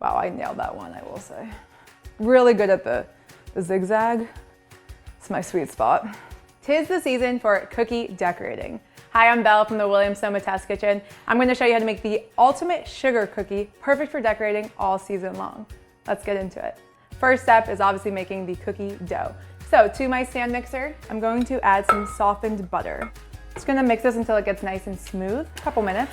Wow, I nailed that one, I will say. Really good at the zigzag. It's my sweet spot. 'Tis the season for cookie decorating. Hi, I'm Belle from the Sonoma Test Kitchen. I'm going to show you how to make the ultimate sugar cookie, perfect for decorating all season long. Let's get into it. First step is obviously making the cookie dough. So to my stand mixer, I'm going to add some softened butter. Just gonna mix this until it gets nice and smooth, a couple minutes.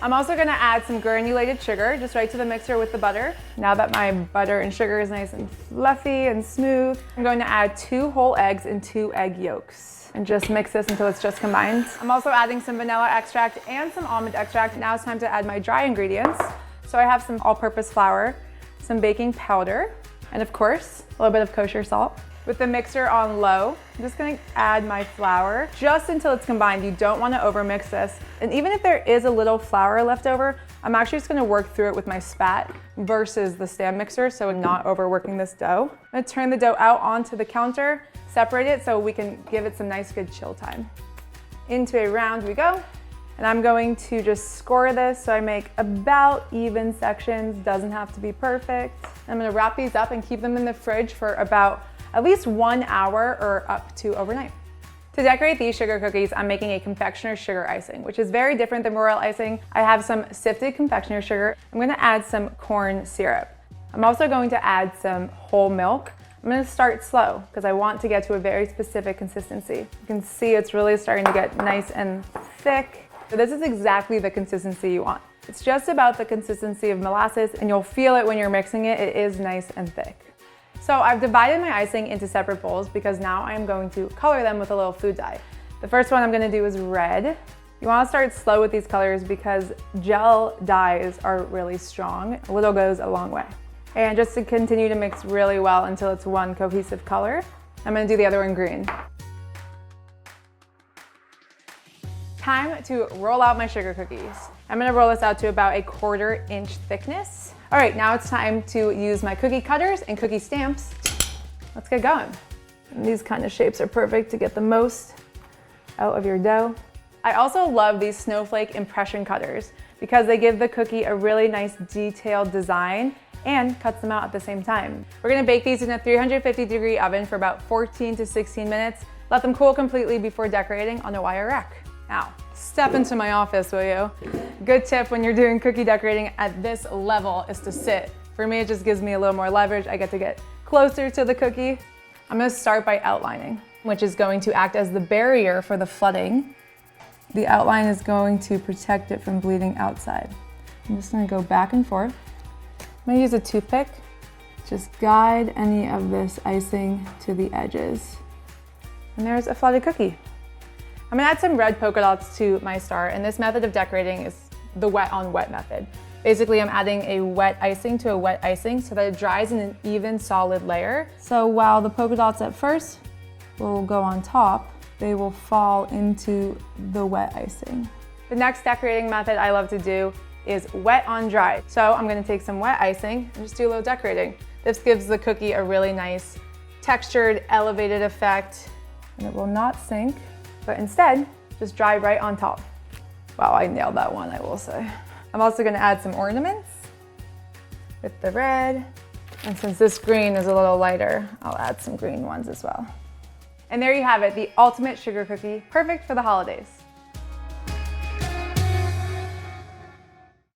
I'm also gonna add some granulated sugar just right to the mixer with the butter. Now that my butter and sugar is nice and fluffy and smooth, I'm going to add 2 whole eggs and 2 egg yolks and just mix this until it's just combined. I'm also adding some vanilla extract and some almond extract. Now it's time to add my dry ingredients. So I have some all-purpose flour, some baking powder, and of course, a little bit of kosher salt. With the mixer on low, I'm just gonna add my flour just until it's combined. You don't wanna overmix this. And even if there is a little flour left over, I'm actually just gonna work through it with my spat versus the stand mixer, so I'm not overworking this dough. I'm gonna turn the dough out onto the counter, separate it so we can give it some nice good chill time. Into a round we go. And I'm going to just score this so I make about even sections, doesn't have to be perfect. I'm gonna wrap these up and keep them in the fridge for about at least 1 hour or up to overnight. To decorate these sugar cookies, I'm making a confectioner's sugar icing, which is very different than royal icing. I have some sifted confectioner's sugar. I'm gonna add some corn syrup. I'm also going to add some whole milk. I'm gonna start slow because I want to get to a very specific consistency. You can see it's really starting to get nice and thick. So this is exactly the consistency you want. It's just about the consistency of molasses and you'll feel it when you're mixing it. It is nice and thick. So I've divided my icing into separate bowls because now I'm going to color them with a little food dye. The first one I'm gonna do is red. You wanna start slow with these colors because gel dyes are really strong. A little goes a long way. And just to continue to mix really well until it's one cohesive color, I'm gonna do the other one green. Time to roll out my sugar cookies. I'm gonna roll this out to about a 1/4 inch thickness. All right, now it's time to use my cookie cutters and cookie stamps. Let's get going. And these kind of shapes are perfect to get the most out of your dough. I also love these snowflake impression cutters because they give the cookie a really nice detailed design and cuts them out at the same time. We're gonna bake these in a 350-degree oven for about 14 to 16 minutes. Let them cool completely before decorating on a wire rack. Now, step into my office, will you? Good tip when you're doing cookie decorating at this level is to sit. For me, it just gives me a little more leverage. I get to get closer to the cookie. I'm gonna start by outlining, which is going to act as the barrier for the flooding. The outline is going to protect it from bleeding outside. I'm just gonna go back and forth. I'm gonna use a toothpick. Just guide any of this icing to the edges. And there's a flooded cookie. I'm gonna add some red polka dots to my star, and this method of decorating is the wet on wet method. Basically, I'm adding a wet icing to a wet icing so that it dries in an even solid layer. So while the polka dots at first will go on top, they will fall into the wet icing. The next decorating method I love to do is wet on dry. So I'm gonna take some wet icing and just do a little decorating. This gives the cookie a really nice textured, elevated effect, and it will not sink, but instead, just dry right on top. Wow, I nailed that one, I will say. I'm also gonna add some ornaments with the red. And since this green is a little lighter, I'll add some green ones as well. And there you have it, the ultimate sugar cookie, perfect for the holidays.